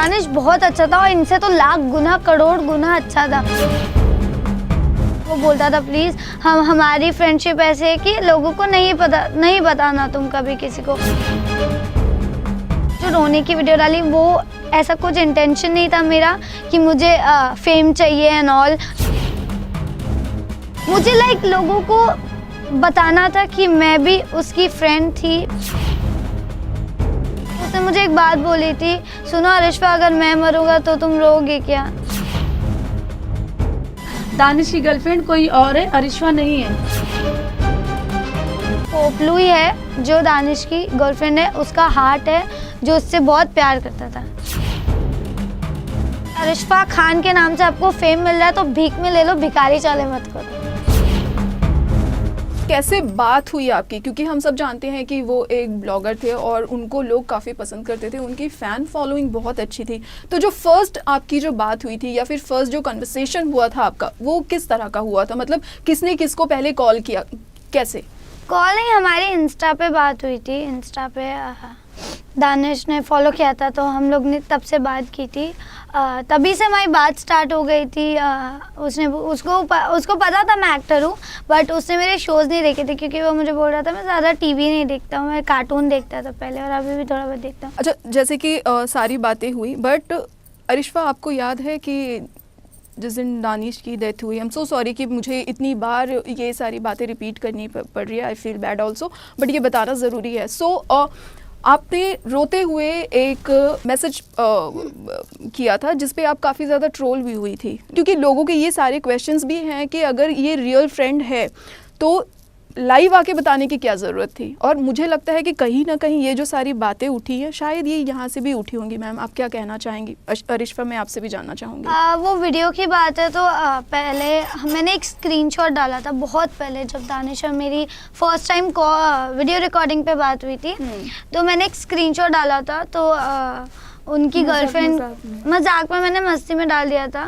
दानिश बहुत अच्छा था और इनसे तो लाख गुना करोड़ गुना अच्छा था। वो बोलता था प्लीज हमारी फ्रेंडशिप ऐसे है कि लोगों को नहीं बताना तुम कभी किसी को। जो रोने की वीडियो डाली वो ऐसा कुछ इंटेंशन नहीं था मेरा कि मुझे फेम चाहिए एंड ऑल। मुझे लाइक लोगों को बताना था कि मैं भी उसकी फ्रेंड थी। उसने मुझे एक बात बोली थी, सुनो अरिश्वा अगर मैं मरूंगा तो तुम रोओगे क्या? दानिश की गर्लफ्रेंड कोई और है, अरिश्वा नहीं है। पोपलू ही है जो दानिश की गर्लफ्रेंड है, उसका हार्ट है जो उससे बहुत प्यार करता था। अरिश्वा खान के नाम से आपको फेम मिल रहा है तो भीख में ले लो, भिखारी चाले मत करो। कैसे बात हुई आपकी, क्योंकि हम सब जानते हैं कि वो एक ब्लॉगर थे और उनको लोग काफ़ी पसंद करते थे, उनकी फ़ैन फॉलोइंग बहुत अच्छी थी। तो जो फर्स्ट आपकी जो बात हुई थी या फिर फर्स्ट जो कन्वर्सेशन हुआ था आपका, वो किस तरह का हुआ था? मतलब किसने किसको पहले कॉल किया, कैसे? कॉल नहीं, हमारे इंस्टा पे बात हुई थी। इंस्टा पे दानिश ने फॉलो किया था तो हम लोग ने तब से बात की थी। तभी से हमारी बात स्टार्ट हो गई थी। उसको पता था मैं एक्टर हूँ, बट उसने मेरे शोज़ नहीं देखे थे क्योंकि वो मुझे बोल रहा था मैं ज़्यादा टीवी नहीं देखता हूँ, मैं कार्टून देखता था पहले और अभी भी थोड़ा बहुत देखता हूँ। अच्छा, जैसे कि सारी बातें हुई, बट अरिश्वा आपको याद है कि जिस दिन दानिश की डेथ हुई, आई एम सो सॉरी कि मुझे इतनी बार ये सारी बातें रिपीट करनी पड़ रही है, I feel bad also, but ये बताना ज़रूरी है। सो आपने रोते हुए एक मैसेज किया था जिस पे आप काफ़ी ज़्यादा ट्रोल भी हुई थी, क्योंकि लोगों के ये सारे क्वेश्चंस भी हैं कि अगर ये रियल फ्रेंड है तो लाइव आके बताने की क्या ज़रूरत थी। और मुझे लगता है कि कहीं ना कहीं ये जो सारी बातें उठी हैं शायद ये यहाँ से भी उठी होंगी। मैम, आप क्या कहना चाहेंगी? अरिश्वा, मैं आपसे भी जानना चाहूँगी। वो वीडियो की बात है तो पहले मैंने एक स्क्रीनशॉट डाला था बहुत पहले, जब दानिश और मेरी फर्स्ट टाइम वीडियो रिकॉर्डिंग पे बात हुई थी। तो मैंने एक स्क्रीनशॉट डाला था तो उनकी गर्लफ्रेंड मजाक में मैंने मस्ती में डाल दिया था,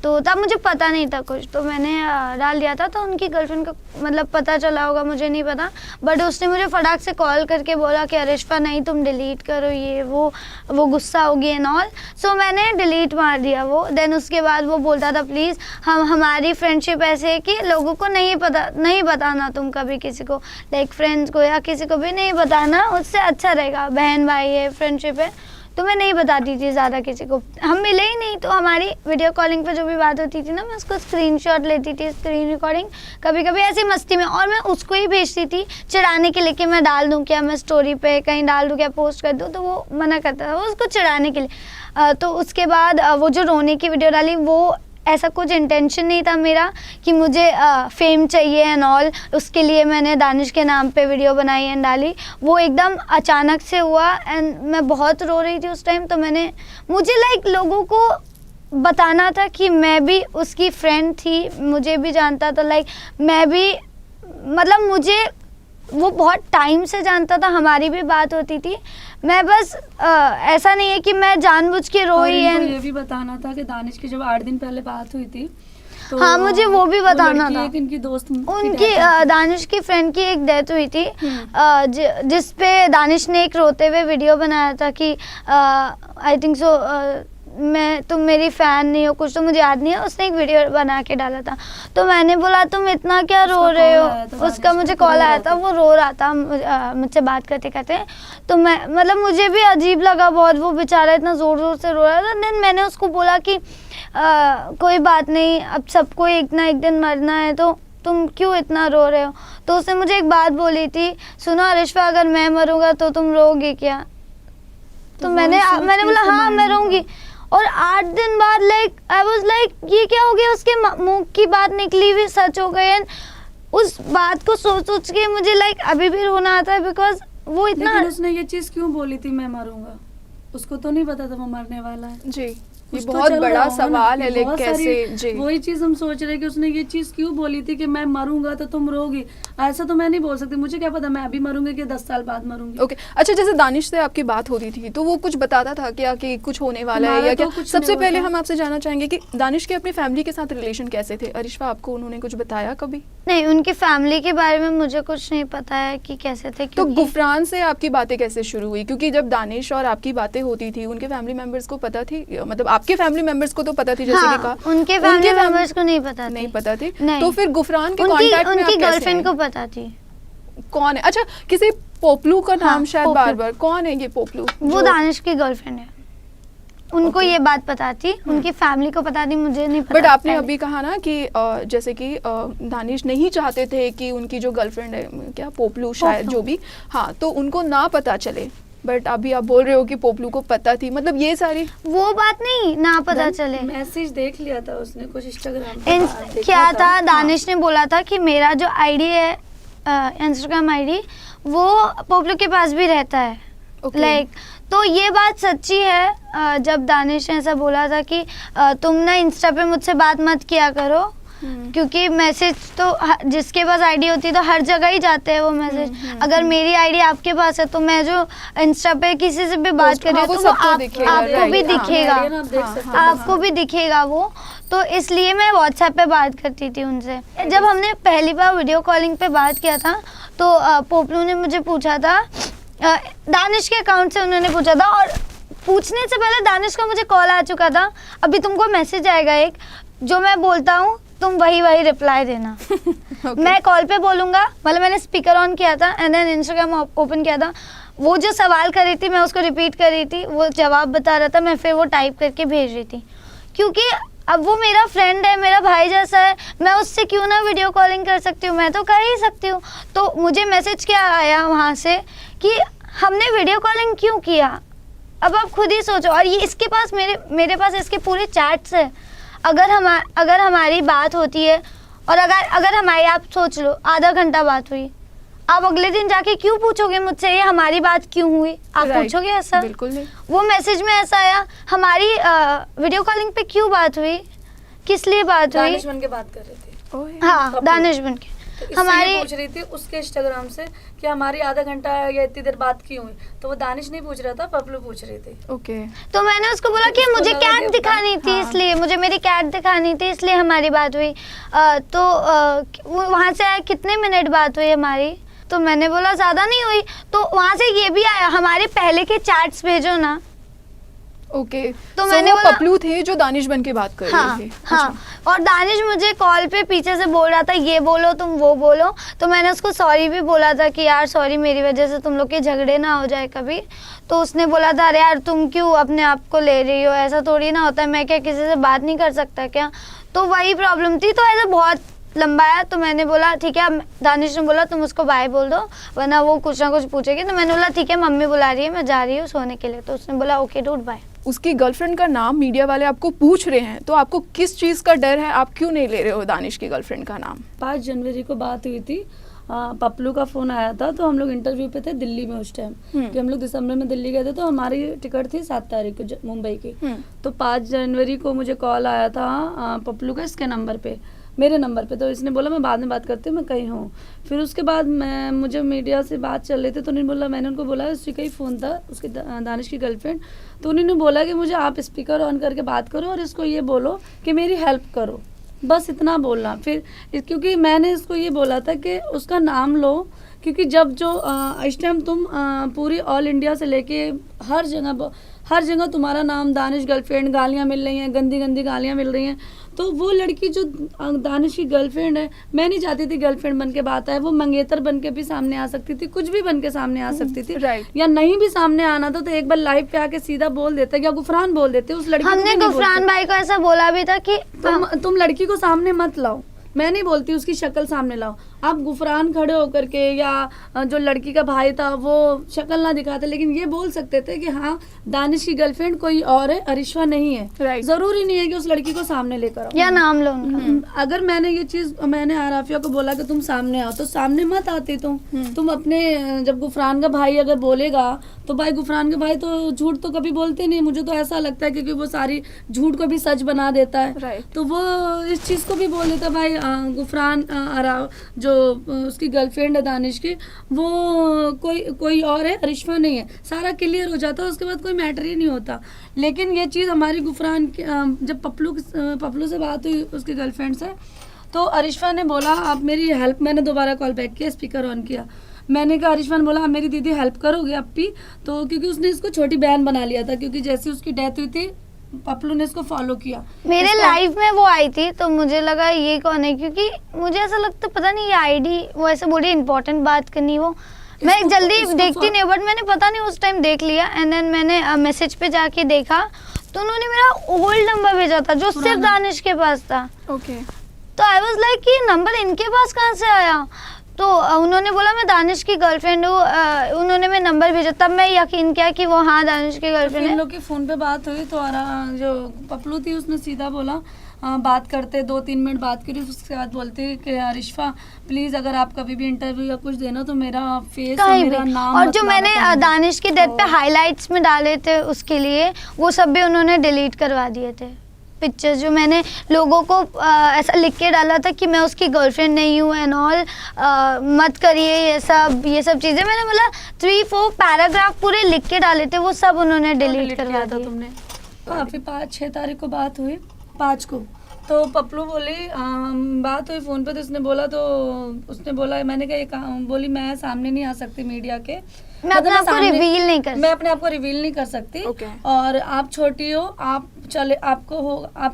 तो तब मुझे पता नहीं था कुछ, तो मैंने डाल दिया था। तो उनकी गर्लफ्रेंड को मतलब पता चला होगा, मुझे नहीं पता, बट उसने मुझे फटाक से कॉल करके बोला कि अरिश्वा नहीं तुम डिलीट करो ये वो गुस्सा होगी एंड ऑल। सो मैंने डिलीट मार दिया वो। देन उसके बाद वो बोलता था प्लीज़ हमारी फ्रेंडशिप ऐसे है कि लोगों को नहीं बताना तुम कभी किसी को, लाइक फ्रेंड्स को या किसी को भी नहीं बताना, उससे अच्छा रहेगा। बहन भाई है, फ्रेंडशिप है, तो मैं नहीं बताती थी ज़्यादा किसी को। हम मिले ही नहीं तो हमारी वीडियो कॉलिंग पे जो भी बात होती थी ना, मैं उसको स्क्रीनशॉट लेती थी, स्क्रीन रिकॉर्डिंग कभी कभी ऐसी मस्ती में, और मैं उसको ही भेजती थी चिढ़ाने के लिए कि मैं डाल दूँ क्या, मैं स्टोरी पे कहीं डाल दूँ क्या, पोस्ट कर दूँ, तो वो मना करता था, वो उसको चिढ़ाने के लिए। तो उसके बाद वो जो रोने की वीडियो डाली वो ऐसा कुछ इंटेंशन नहीं था मेरा कि मुझे फेम चाहिए एंड ऑल, उसके लिए मैंने दानिश के नाम पे वीडियो बनाई एंड डाली। वो एकदम अचानक से हुआ एंड मैं बहुत रो रही थी उस टाइम। तो मुझे लाइक लोगों को बताना था कि मैं भी उसकी फ्रेंड थी, मुझे भी जानता था, लाइक मैं भी, मतलब मुझे वो बहुत टाइम से जानता था, हमारी भी बात होती थी। मैं बस ऐसा नहीं है कि मैं जानबूझ के रोई है। ये भी बताना था कि दानिश की जब 8 दिन पहले बात हुई थी तो हाँ, मुझे वो भी बताना था। इनकी दोस्त उनकी दानिश की फ्रेंड की एक डेथ हुई थी, जिस पे दानिश ने एक रोते हुए वीडियो बनाया था कि आई थिंक सो तुम मेरी फ़ैन नहीं हो, कुछ तो मुझे याद नहीं है। उसने एक वीडियो बना के डाला था, तो मैंने बोला तुम इतना क्या रो रहे हो। उसका मुझे कॉल आया था, वो रो रहा था मुझसे बात करते करते, तो मैं मतलब मुझे भी अजीब लगा बहुत, वो बेचारा इतना ज़ोर ज़ोर से रो रहा था। देन मैंने उसको बोला कि कोई बात नहीं, अब सबको एक ना एक दिन मरना है, तो तुम क्यों इतना रो रहे हो। तो उसने मुझे एक बात बोली थी, सुनो अरिश्वा अगर मैं मरूंगा तो तुम रोओगे क्या? तो मैंने बोला हाँ मैं रहूँगी। और 8 दिन बाद लाइक आई वाज लाइक ये क्या हो गया, उसके मुंह की बात निकली हुई सच हो गई। एंड उस बात को सोच के मुझे लाइक अभी भी रोना आता है, बिकॉज वो इतना। लेकिन उसने ये चीज क्यों बोली थी मैं मरूंगा? उसको तो नहीं पता था वो मरने वाला है। जी, ये बहुत बड़ा सवाल है, लेकिन कैसे? जी, वही चीज हम सोच रहे हैं कि उसने ये चीज क्यों बोली थी कि मैं मरूंगा तो तुम रोगी। ऐसा तो मैं नहीं बोल सकती, मुझे क्या पता मैं अभी मरूंगी कि 10 साल बाद मरूंगी। ओके, अच्छा, जैसे दानिश से आपकी बात होती थी तो वो कुछ बताता था क्या कि कुछ होने वाला है या क्या? सबसे पहले हम आपसे जानना चाहेंगे कि दानिश के अपनी फैमिली के साथ रिलेशन कैसे थे? अरिश्वा, आपको उन्होंने कुछ बताया कभी? नहीं, उनकी फैमिली के बारे में मुझे कुछ नहीं पता है कि कैसे थे, तो क्योंकि गुफरान से आपकी बातें कैसे शुरू हुई? क्योंकि जब दानिश और आपकी बातें होती थी, उनके फैमिली मेंबर्स को पता थी, मतलब आपके फैमिली मेंबर्स को तो पता थी जैसे हाँ, कि कहा, उनके फैमिली मेंबर्स को नहीं पता नहीं थी। पता थी। नहीं। तो फिर गुफरान के उनकी कांटेक्ट में आप उनकी कैसे गर्लफ्रेंड हैं? को पता थी। कौन है? अच्छा, किसी पोपलू का नाम हाँ, शायद पोपलू। बार-बार, कौन है ये पोपलू? वो जो- दानिश की गर्लफ्रेंड है। उनको Okay. ये बात पता थी, उनकी फैमिली को पता थी, मुझे नहीं पता। बट आपने पहले। अभी कहा ना कि जैसे कि दानिश नहीं चाहते थे कि उनकी जो गर्लफ्रेंड है, क्या पोपलू शायद, पोपलू। जो भी, हाँ, तो उनको ना पता चले। बट अभी आप बोल रहे हो कि पोपलू को पता थी, मतलब ये सारी वो बात नहीं ना पता चले। मैसेज देख लिया था उसने कुछ इंस्टाग्राम पे देखा क्या था, हाँ। दानिश ने बोला था कि मेरा जो आईडी है, इंस्टाग्राम आईडी, वो पोपलू के पास भी रहता है। Okay. लाइक तो ये बात सच्ची है। जब दानिश ने ऐसा बोला था कि तुम ना इंस्टा पे मुझसे बात मत किया करो, क्योंकि मैसेज तो जिसके पास आईडी होती है तो हर जगह ही जाते हैं वो मैसेज। अगर मेरी आईडी आपके पास है तो मैं जो इंस्टा पे किसी से भी बात कर रही हाँ, हूँ वो तो वो सबको दिखेगा, आपको भी right, हाँ, दिखेगा, आप देख हाँ, सकते हाँ, हो। आपको भी दिखेगा वो। तो इसलिए मैं व्हाट्सएप पे बात करती थी उनसे। जब हमने पहली बार वीडियो कॉलिंग पे बात किया था तो पोपलू ने मुझे पूछा था, दानिश के अकाउंट से उन्होंने पूछा था, और पूछने से पहले दानिश का मुझे कॉल आ चुका था, अभी तुमको मैसेज आएगा एक, जो मैं बोलता हूँ तुम वही रिप्लाई देना। Okay. मैं कॉल पे बोलूँगा, मतलब मैंने स्पीकर ऑन किया था एंड देन इंस्टाग्राम ओपन किया था, वो जो सवाल कर रही थी मैं उसको रिपीट कर रही थी, वो जवाब बता रहा था, मैं फिर वो टाइप करके भेज रही थी, क्योंकि अब वो मेरा फ्रेंड है, मेरा भाई जैसा है, मैं उससे क्यों ना वीडियो कॉलिंग कर सकती हूँ, मैं तो कर ही सकती हूँ। तो मुझे मैसेज क्या आया वहाँ से कि हमने वीडियो कॉलिंग क्यों किया, अब आप खुद ही सोचो। और ये इसके पास मेरे पास इसके पूरे चैट्स है। अगर हमारी बात होती है और अगर हमारी, आप सोच लो, आधा घंटा बात हुई, आप अगले दिन जाके क्यों पूछोगे मुझसे ये हमारी बात क्यों हुई? आप Right. पूछोगे ऐसा? बिल्कुल नहीं। वो मैसेज में ऐसा आया, हमारी वीडियो कॉलिंग पे क्यों बात हुई, किस लिए बात हुई? दानिश बन के बात कर रहे थे। ओए, हाँ, पप्पू। दानिश बन के तो इससे हमारी ये पूछ रही थी उसके इंस्टाग्राम से कि हमारी आधा घंटा या इतनी देर बात क्यों हुई, तो वो दानिश नहीं पूछ रहा था, पपलू पूछ रहे थे। ओके। तो मैंने उसको बोला कि उसको मुझे लगा कैट कि दिखानी थी, हाँ। इसलिए मुझे मेरी कैट दिखानी थी, इसलिए हमारी बात हुई। तो वहाँ से आया कितने मिनट बात हुई हमारी, तो मैंने बोला ज़्यादा नहीं हुई। तो वहाँ से ये भी आया, हमारे पहले के चैट्स भेजो ना। ओके, तो so मैंने वो बोला- पपलू थे जो दानिश बन के बात कर हाँ रहे थे। हाँ। अच्छा। और दानिश मुझे कॉल पे पीछे से बोल रहा था ये बोलो तुम वो बोलो, तो मैंने उसको सॉरी भी बोला था कि यार सॉरी, मेरी वजह से तुम लोग के झगड़े ना हो जाए कभी। तो उसने बोला था अरे यार तुम क्यों अपने आप को ले रही हो, ऐसा थोड़ी ना होता है, मैं क्या किसी से बात नहीं कर सकता क्या? तो वही प्रॉब्लम थी। तो ऐसा बहुत लंबा है, तो मैंने बोला ठीक है। दानिश ने बोला तुम उसको बाय बोल दो वरना वो कुछ ना कुछ पूछेगी। तो मैंने बोला ठीक है, मम्मी बुला रही है, मैं जा रही हूँ सोने के लिए। तो उसने बोला ओके डूड बाय। उसकी गर्लफ्रेंड का नाम मीडिया वाले आपको पूछ रहे हैं, तो आपको किस चीज़ का डर है? आप क्यों नहीं ले रहे हो दानिश की गर्लफ्रेंड का नाम? 5 जनवरी को बात हुई थी, पपलू का फोन आया था, तो हम लोग इंटरव्यू पे थे दिल्ली में उस टाइम, कि हम लोग दिसंबर में दिल्ली गए थे, तो हमारी टिकट थी 7 तारीख को मुंबई की। तो 5 जनवरी को मुझे कॉल आया था पपलू का, इसके नंबर पे, मेरे नंबर पे। तो इसने बोला मैं बाद में बात करती हूँ, मैं कहीं हूँ। फिर उसके बाद मुझे मीडिया से बात चल रही थी, तो उन्होंने बोला, मैंने उनको बोला उसकी कहीं फ़ोन था, उसके दानिश की गर्लफ्रेंड। तो उन्होंने बोला कि मुझे आप स्पीकर ऑन करके बात करो और इसको ये बोलो कि मेरी हेल्प करो, बस इतना बोलना। फिर क्योंकि मैंने इसको ये बोला था कि उसका नाम लो, क्योंकि जब जो इस टाइम तुम पूरी ऑल इंडिया से लेके हर जगह तुम्हारा नाम दानिश गर्लफ्रेंड, गालियाँ मिल रही हैं, गंदी गंदी गालियाँ मिल रही हैं। तो वो लड़की जो दानिश की गर्लफ्रेंड है, मैं नहीं चाहती थी गर्लफ्रेंड बन के बात आए, वो मंगेतर बन के भी सामने आ सकती थी, कुछ भी बन के सामने आ सकती थी, right. या नहीं भी सामने आना था तो एक बार लाइव पे आके सीधा बोल देते, या गुफरान बोल देते, उस लड़की को हमने भी नहीं गुफरान बोलते। भाई को ऐसा बोला भी था कि तुम लड़की को सामने मत लाओ, मैं नहीं बोलती उसकी शक्ल सामने लाओ। आप गुफरान खड़े होकर के या जो लड़की का भाई था वो शक्ल ना दिखाते, लेकिन ये बोल सकते थे कि हाँ दानिश की गर्लफ्रेंड कोई और है, अरिश्वा नहीं है। Right. जरूरी नहीं है कि उस लड़की को सामने लेकर आओ, या नाम लो उनका। अगर मैंने ये चीज, मैंने आराफिया को बोला कि तुम सामने आओ, तो सामने मत आते तुम अपने, जब गुफरान का भाई अगर बोलेगा तो भाई गुफरान के भाई तो झूठ तो कभी बोलते नहीं, मुझे तो ऐसा लगता है, क्योंकि वो सारी झूठ को भी सच बना देता है। Right. तो वो इस चीज को भी बोल देता भाई गुफरान जो उसकी गर्लफ्रेंड है दानिश की, वो कोई और है, अरिश्वा नहीं है, सारा क्लियर हो जाता, उसके बाद कोई मैटर ही नहीं होता। लेकिन ये चीज़ हमारी गुफरान की जब पपलू से बात हुई उसकी गर्लफ्रेंड से, तो अरिशफा ने बोला आप मेरी हेल्प, मैंने दोबारा कॉल बैक किया, स्पीकर ऑन किया, मैंने कहा अरिशफा ने बोला आप मेरी दीदी हेल्प करोगे अपी, तो क्योंकि उसने इसको छोटी बहन बना लिया था, क्योंकि जैसे उसकी डेथ हुई थी पपलू ने इसको फॉलो किया। मेरे लाइफ में वो आई थी तो मुझे लगा ये कौन है, क्योंकि मुझे ऐसा लगता पता नहीं ये आईडी वो ऐसे बोली इम्पोर्टेंट बात करनी, वो मैं जल्दी देखती नहीं, बट मैंने पता नहीं उस टाइम देख लिया एंड देन मैंने मैसेज पे जाके देखा तो उन्होंने मेरा ओल्ड नंबर भेजा था जो सिर्फ दानिश के पास था। ओके। तो आई वाज लाइक कि नंबर इनके पास कहाँ से आया, तो उन्होंने बोला मैं दानिश की गर्लफ्रेंड हूँ, उन्होंने मैं नंबर भेजा, तब मैं यकीन किया कि वो हाँ दानिश की गर्लफ्रेंड इन है। लोग की फोन पे बात हुई तो जो पपलू थी उसने सीधा बोला बात करते 2-3 मिनट बात करी, उसके बाद बोलते कि अरिशफा प्लीज अगर आप कभी भी इंटरव्यू या कुछ देना तो मेरा फेस और मेरा नाम और मत जो लाना मैंने कहीं। दानिश की डेथ पे हाइलाइट्स में डाले थे उसके लिए वो सब भी उन्होंने डिलीट करवा दिए थे पिक्चर्स, जो मैंने लोगों को ऐसा लिख के डाला था कि मैं उसकी गर्लफ्रेंड नहीं हूँ एंड ऑल, मत करिए ये सब चीज़ें, मैंने मतलब 3-4 पैराग्राफ पूरे लिख के डाले थे, वो सब उन्होंने डिलीट करवा था दिया। तुमने। फिर 5-6 तारीख को बात हुई, 5 को तो पपलू बोली बात हुई फ़ोन पे, तो उसने बोला मैंने कहा ये बोली मैं सामने नहीं आ सकती मीडिया के, मैं अपने आप को रिवील नहीं कर मैं अपने आप को रिवील नहीं कर सकती। Okay. और आप छोटी हो, आप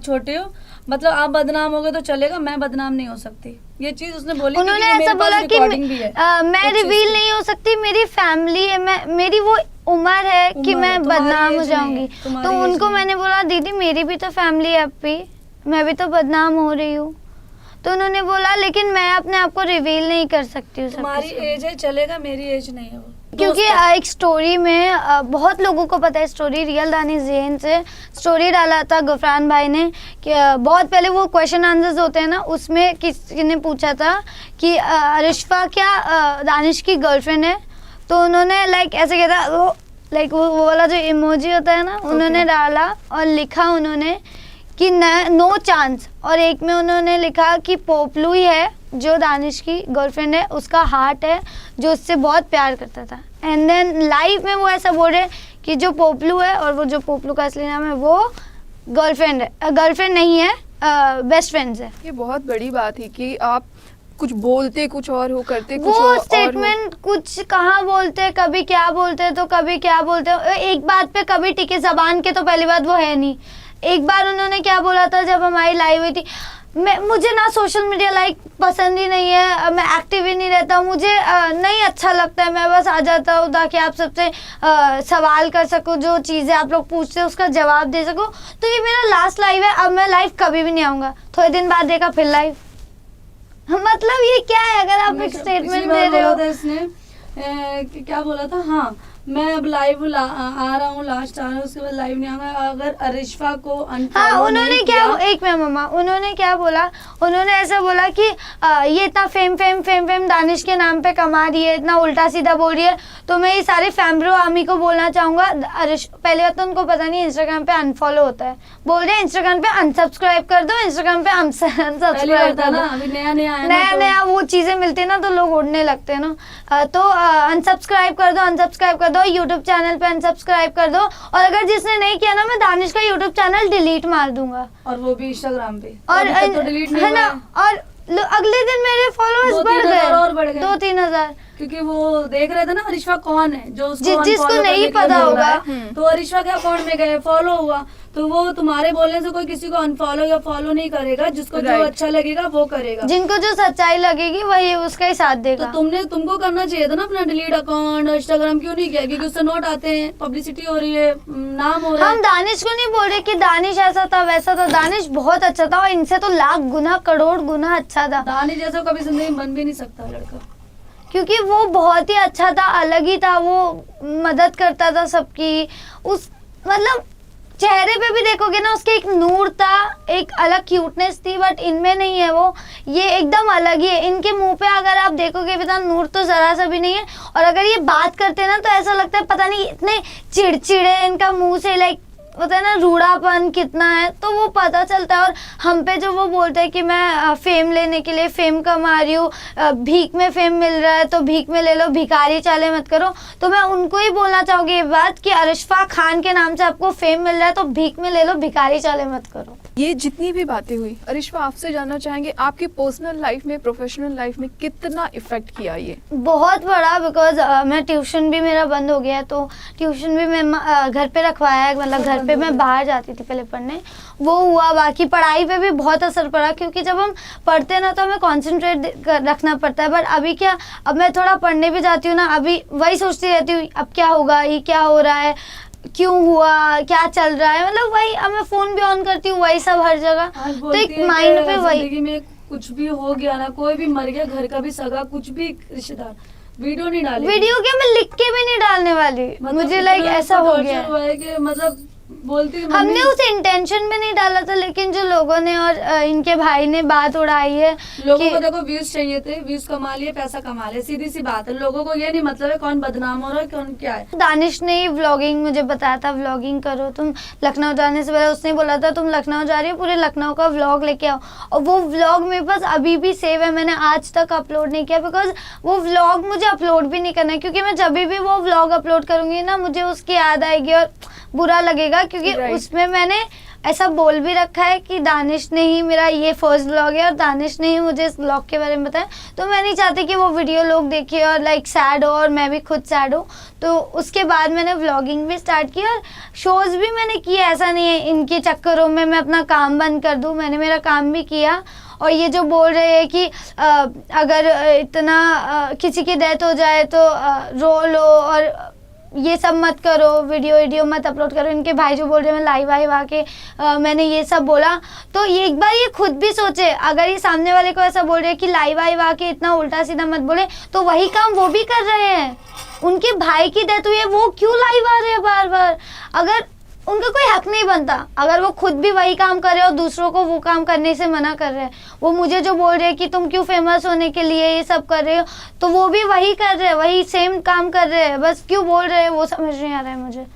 छोटे हो, मतलब आप बदनाम होगे तो चलेगा, मैं बदनाम नहीं हो सकती, ये चीज उसने बोली। उन्होंने ऐसा बोला कि मैं रिवील नहीं हो सकती, मेरी फैमिली है, मेरी वो उम्र है कि मैं बदनाम हो जाऊंगी। तो उनको मैंने बोला दीदी मेरी भी तो फैमिली है अपी, मैं भी तो बदनाम हो रही हूँ। तो उन्होंने बोला लेकिन मैं अपने आप को रिवील नहीं कर सकती हूँ। तुम्हारी एज है चलेगा, मेरी एज नहीं है वो। क्योंकि एक स्टोरी में बहुत लोगों को पता है स्टोरी, रियल दानिश ज़ेन से स्टोरी डाला था गफरान भाई ने कि बहुत पहले वो क्वेश्चन आंसर्स होते हैं ना, उसमें किसी ने पूछा था कि अरिशफा क्या दानिश की गर्लफ्रेंड है, तो उन्होंने लाइक ऐसे कहता वो वाला जो इमोजी होता है ना, उन्होंने डाला और लिखा उन्होंने कि नो चांस, और एक में उन्होंने लिखा कि पोपलू ही है जो दानिश की गर्लफ्रेंड है, उसका हार्ट है जो उससे बहुत प्यार करता था। एंड देन लाइव में वो ऐसा बोल रहे कि जो पोपलू है और वो जो पोपलू का असली नाम है वो गर्लफ्रेंड है, गर्लफ्रेंड नहीं है, बेस्ट फ्रेंड्स है। ये बहुत बड़ी बात है कि आप कुछ बोलते कुछ और हो, करते कुछ वो और स्टेटमेंट कुछ कहाँ बोलते, कभी क्या बोलते तो कभी क्या बोलते, एक बात पे कभी टिके जबान के, तो पहली बात वो है नहीं। एक बार उन्होंने क्या बोला था जब हमारी लाइव हुई थी, मुझे ना सोशल मीडिया लाइक पसंद ही नहीं है, मैं एक्टिव ही नहीं रहता हूँ, मुझे नहीं अच्छा लगता है, मैं बस आ जाता हूँ ताकि आप सबसे सवाल कर सकूँ, जो चीज़ें आप लोग पूछते हैं उसका जवाब दे सकूँ। तो ये मेरा लास्ट लाइव है, अब मैं लाइव कभी भी नहीं आऊँगा। थोड़े दिन बाद देखा फिर लाइव। मतलब ये क्या है, अगर आप एक स्टेटमेंट दे रहे हो। इसने क्या बोला था, हाँ मैं अब लाइव आ रहा हूँ, लास्ट आ रहा हूँ, उसके बाद लाइव नहीं आऊंगा अगर अरिशफा को हाँ उन्होंने क्या एक में मम्मा उन्होंने क्या बोला, उन्होंने ऐसा बोला कि ये इतना फेम दानिश के नाम पे कमा रही है, इतना उल्टा सीधा बोल रही है, तो मैं ये सारे फैम्ब्रो आर्मी को बोलना चाहूंगा। पहले बात तो उनको पता नहीं इंस्टाग्राम पे अनफॉलो होता है, बोल रहे इंस्टाग्राम पे अनसब्सक्राइब कर दो, इंस्टाग्राम पे अनसब्सक्राइब कर दो। नया वो चीजें मिलती है ना तो लोग उड़ने लगते हैं ना, तो अनसब्सक्राइब कर दो, यूट्यूब चैनल पे अनसब्सक्राइब कर दो, और अगर जिसने नहीं किया ना मैं दानिश का यूट्यूब चैनल डिलीट मार दूंगा, और वो भी इंस्टाग्राम पे, और तो डिलीट नहीं है ना, और अगले दिन मेरे फॉलोअर्स बढ़ गए 2-3 हजार, क्योंकि वो देख रहे थे ना अरिशफा कौन है, जो उसको जिसको नहीं पता होगा, तो अरिशफा के अकाउंट में गए, फॉलो हुआ, तो वो तुम्हारे बोलने से कोई किसी को अनफॉलो या फॉलो नहीं करेगा, जिसको जो अच्छा लगेगा वो करेगा, जिनको जो सच्चाई लगेगी वही उसका ही साथ देगा। तो तुमको करना चाहिए था ना अपना डिलीट अकाउंट, इंस्टाग्राम क्यों नहीं किया, क्योंकि उससे नोट आते हैं, पब्लिसिटी हो रही है, नाम हो रहा है। हम दानिश को नहीं बोल रहे कि दानिश ऐसा था वैसा था, दानिश बहुत अच्छा था और इनसे तो लाख गुना करोड़ गुना अच्छा था। दानिश जैसा कभी जिंदगी में बन भी नहीं सकता लड़का, क्योंकि वो बहुत ही अच्छा था, अलग ही था, वो मदद करता था सबकी, उस मतलब चेहरे पे भी देखोगे ना उसके एक नूर था, एक अलग क्यूटनेस थी, बट इनमें नहीं है वो, ये एकदम अलग ही है। इनके मुंह पे अगर आप देखोगे भी तो नूर तो जरा सा भी नहीं है, और अगर ये बात करते हैं ना तो ऐसा लगता है पता नहीं इतने चिड़चिड़े इनका मुंह से, लाइक होता है ना रूड़ापन कितना है, तो वो पता चलता है। और हम पे जो वो बोलते हैं कि मैं फेम लेने के लिए फेम कमा रही हूँ, भीख में फेम मिल रहा है तो भीख में ले लो, भिखारी चाले मत करो, तो मैं उनको ही बोलना चाहूँगी ये बात कि अरिशफा खान के नाम से आपको फेम मिल रहा है तो भीख में ले लो, भिखारी चाले मत करो। ये जितनी भी बातें हुई, अरिश्वा आपसे जानना चाहेंगे आपकी पर्सनल लाइफ में, प्रोफेशनल लाइफ में कितना इफेक्ट किया ये? बहुत बड़ा, बिकॉज मैं ट्यूशन भी मेरा बंद हो गया, तो ट्यूशन भी मैं घर पे रखवाया है, मतलब घर पे मैं बाहर जाती थी पहले पढ़ने, वो हुआ। बाकी पढ़ाई पे भी बहुत असर पड़ा, क्योंकि जब हम पढ़ते हैं ना तो हमें कॉन्सेंट्रेट रखना पड़ता है। बट अभी क्या, अब मैं थोड़ा पढ़ने भी जाती हूँ ना, अभी वही सोचती रहती हूँ अब क्या होगा, ये क्या हो रहा है, क्यों हुआ, क्या चल रहा है, मतलब वही। अब मैं फोन भी ऑन करती हूँ, वही सब हर जगह, तो एक माइंड पे वही। जिंदगी में कुछ भी हो गया ना, कोई भी मर गया, घर का भी सगा, कुछ भी रिश्तेदार, वीडियो नहीं डाली, वीडियो क्या मैं लिख के भी नहीं डालने वाली, मतलब मुझे लाइक ऐसा हो गया हुआ है कि मतलब बोलती है हमने उसे इंटेंशन में नहीं डाला था, लेकिन जो लोगों ने और इनके भाई ने बात उड़ाई है लोगों को, देखो व्यूज चाहिए थे, व्यूज कमा लिए, पैसा कमा लिए, सीधी सी बात है। लोगों को ये नहीं मतलब है कौन बदनाम हो रहा है, कौन क्या है। दानिश ने ही व्लॉगिंग मुझे बताया था, व्लॉगिंग करो तुम, लखनऊ जाने से पहले उसने बोला था तुम लखनऊ जा रही हो, पूरे लखनऊ का व्लॉग लेके आओ, और वो व्लॉग मेरे पास अभी भी सेव है, मैंने आज तक अपलोड नहीं किया, बिकॉज वो व्लॉग मुझे अपलोड भी नहीं करना है, क्योंकि मैं जब भी वो व्लॉग अपलोड करूंगी ना, मुझे उसकी याद आएगी और बुरा लगेगा, क्योंकि उसमें मैंने ऐसा बोल भी रखा है कि दानिश ने ही, मेरा ये फर्स्ट व्लॉग है और दानिश ने ही मुझे इस व्लॉग के बारे में बताया, तो मैं नहीं चाहती कि वो वीडियो लोग देखें और लाइक सैड हो और मैं भी खुद सैड हूँ। तो उसके बाद मैंने व्लॉगिंग भी स्टार्ट की और शोज़ भी मैंने किए, ऐसा नहीं है इनके चक्करों में मैं अपना काम बंद कर दूँ, मैंने मेरा काम भी किया। और ये जो बोल रहे हैं कि अगर इतना किसी की डेथ हो जाए तो रो लो और ये सब मत करो, वीडियो मत अपलोड करो, इनके भाई जो बोल रहे हैं मैं लाइव आके मैंने ये सब बोला, तो ये एक बार ये खुद भी सोचे, अगर ये सामने वाले को ऐसा बोल रहे हैं कि लाइव आके इतना उल्टा सीधा मत बोले, तो वही काम वो भी कर रहे हैं। उनके भाई की डेथ हुई है, वो क्यों लाइव आ रहे हैं बार बार? अगर उनका कोई हक नहीं बनता, अगर वो खुद भी वही काम कर रहे हैं और दूसरों को वो काम करने से मना कर रहे हैं, वो मुझे जो बोल रहे हैं कि तुम क्यों फेमस होने के लिए ये सब कर रहे हो, तो वो भी वही कर रहे हैं, वही सेम काम कर रहे हैं, बस क्यों बोल रहे हैं वो समझ नहीं आ रहा है मुझे।